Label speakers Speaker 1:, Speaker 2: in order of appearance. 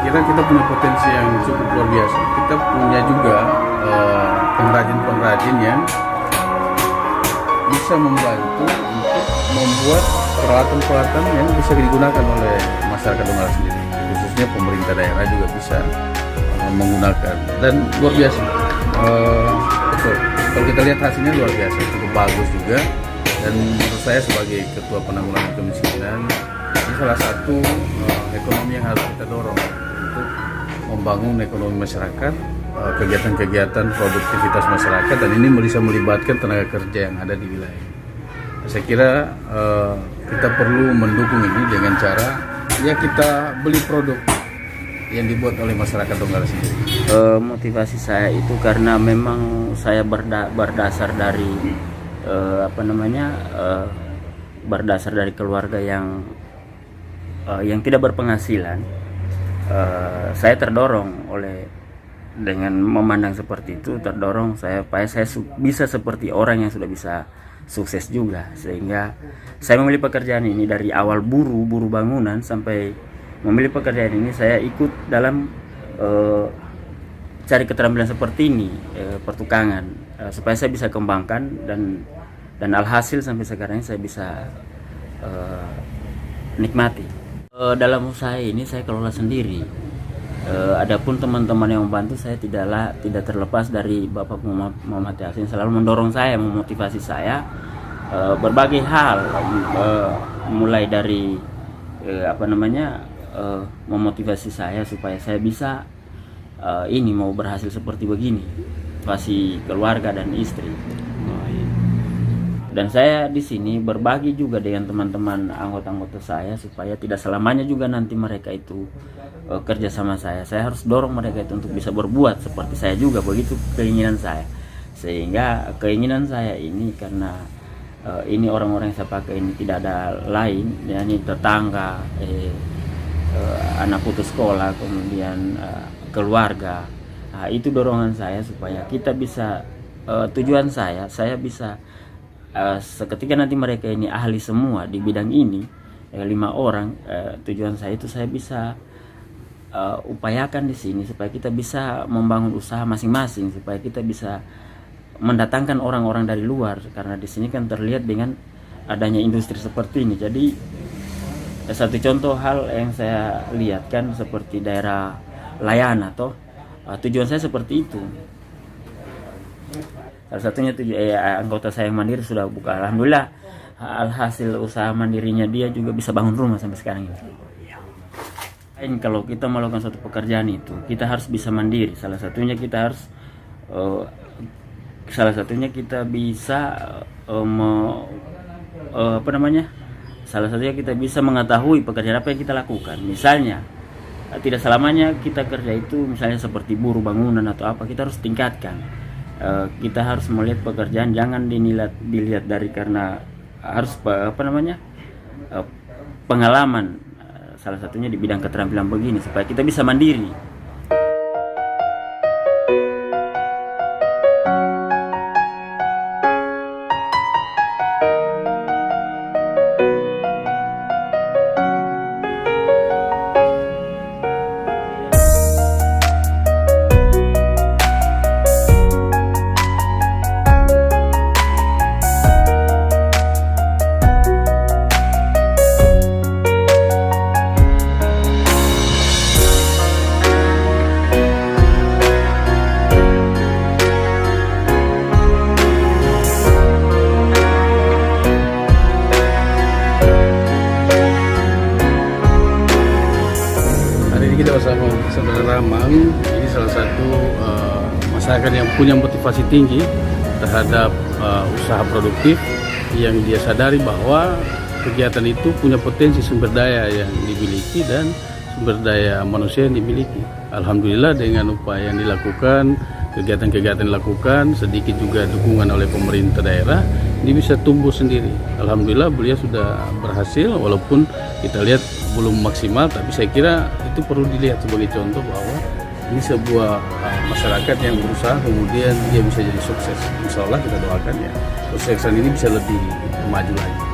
Speaker 1: kira kita punya potensi yang cukup luar biasa. Kita punya juga pengrajin-pengrajin yang bisa membantu untuk membuat peralatan-peralatan yang bisa digunakan oleh masyarakat Donggala sendiri, khususnya pemerintah daerah juga bisa menggunakan, dan luar biasa. Betul. Kalau kita lihat hasilnya luar biasa, cukup bagus juga, dan menurut saya sebagai ketua penanggulangan kemiskinan ini salah satu ekonomi yang harus kita dorong untuk membangun ekonomi masyarakat, kegiatan-kegiatan produktivitas masyarakat, dan ini bisa melibatkan tenaga kerja yang ada di wilayah. Saya kira kita perlu mendukung ini dengan cara ya kita beli produk yang dibuat oleh masyarakat Donggala sendiri.
Speaker 2: Motivasi saya itu karena memang saya berdasar dari berdasar dari keluarga yang tidak berpenghasilan. Saya terdorong dengan memandang seperti itu, terdorong supaya saya bisa seperti orang yang sudah bisa sukses juga, sehingga saya memilih pekerjaan ini dari awal buru bangunan sampai memilih pekerjaan ini. Saya ikut dalam cari keterampilan seperti ini, pertukangan, supaya saya bisa kembangkan, dan alhasil sampai sekarang saya bisa nikmati. Dalam usaha ini saya kelola sendiri. Adapun teman-teman yang membantu saya tidak terlepas dari Bapak Muhammad Yasin, selalu mendorong saya, memotivasi saya berbagai hal, mulai dari memotivasi saya supaya saya bisa mau berhasil seperti begini, motivasi keluarga dan istri. Dan saya di sini berbagi juga dengan teman-teman anggota-anggota saya supaya tidak selamanya juga nanti mereka itu kerja sama saya. Saya harus dorong mereka itu untuk bisa berbuat seperti saya juga, begitu keinginan saya. Sehingga keinginan saya ini karena ini orang-orang yang saya pakai ini tidak ada lain, yakni tetangga, anak putus sekolah, kemudian keluarga. Nah, itu dorongan saya supaya kita bisa, tujuan saya bisa seketika nanti mereka ini ahli semua di bidang ini, 5 orang, tujuan saya itu saya bisa upayakan di sini supaya kita bisa membangun usaha masing-masing, supaya kita bisa mendatangkan orang-orang dari luar, karena di sini kan terlihat dengan adanya industri seperti ini. Jadi satu contoh hal yang saya lihat kan seperti daerah Layana tujuan saya seperti itu. Salah satunya anggota saya yang mandiri sudah buka, alhamdulillah alhasil usaha mandirinya dia juga bisa bangun rumah sampai sekarang ini. Kalau kita melakukan suatu pekerjaan itu kita harus bisa mandiri. Salah satunya kita bisa mengetahui pekerjaan apa yang kita lakukan. Misalnya tidak selamanya kita kerja itu misalnya seperti buruh bangunan atau apa, kita harus tingkatkan. Kita harus melihat pekerjaan, jangan dilihat dari karena harus pengalaman, salah satunya di bidang keterampilan begini supaya kita bisa mandiri.
Speaker 1: Kita bersama saudara Ramang, ini salah satu masyarakat yang punya motivasi tinggi terhadap usaha produktif, yang dia sadari bahwa kegiatan itu punya potensi sumber daya yang dimiliki dan sumber daya manusia yang dimiliki. Alhamdulillah dengan upaya yang dilakukan, kegiatan-kegiatan dilakukan, sedikit juga dukungan oleh pemerintah daerah, ini bisa tumbuh sendiri. Alhamdulillah beliau sudah berhasil, walaupun kita lihat belum maksimal, tapi saya kira itu perlu dilihat sebagai contoh bahwa ini sebuah masyarakat yang berusaha kemudian dia bisa jadi sukses. Insya Allah kita doakan ya, kesuksesan ini bisa lebih maju lagi.